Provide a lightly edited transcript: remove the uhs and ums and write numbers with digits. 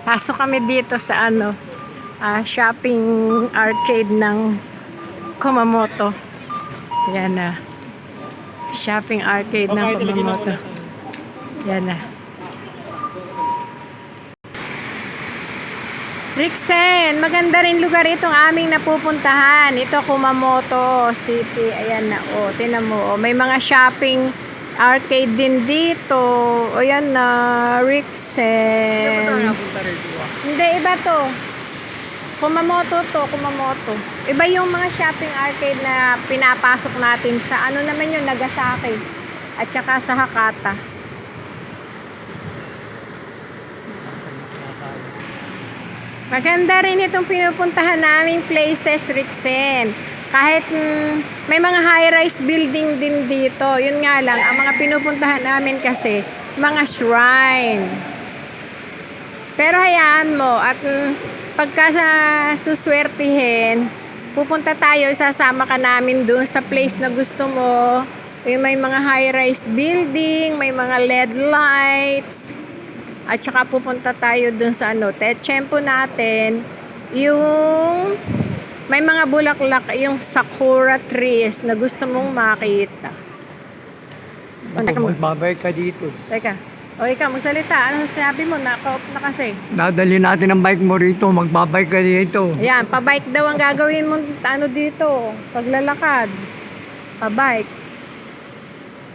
Pasok kami dito sa shopping arcade ng Kumamoto. Yan na. Shopping arcade ng Kumamoto. Yan na. Rixen, maganda rin lugar itong aming napupuntahan. Ito Kumamoto City. Ayan na. O, tinan mo. O, may mga shopping arcade din dito. O, yan na. Rixen. Hindi, iba to. Kumamoto to. Kumamoto. Iba yung mga shopping arcade na pinapasok natin sa ano naman yun, Nagasaki. At saka sa Hakata. Maganda rin itong pinupuntahan naming places, Rixen. Kahit may mga high-rise building din dito. Yun nga lang, ang mga pinupuntahan namin kasi, mga shrine. Pero hayaan mo, at pagka suswertihin, pupunta tayo, sasama ka namin dun sa place na gusto mo. Yung may mga high-rise building, may mga LED lights. At saka pupunta tayo dun sa techempo natin, yung may mga bulaklak, yung sakura trees na gusto mong makita. Magbabay ka dito. Teka, o ikaw, magsalita. Ano sabi mo? Naka-off na kasi. Dadali natin ang bike mo rito, magbabay ka dito. Ayan, pa-bike daw ang gagawin mo dito. Paglalakad. Pa-bike.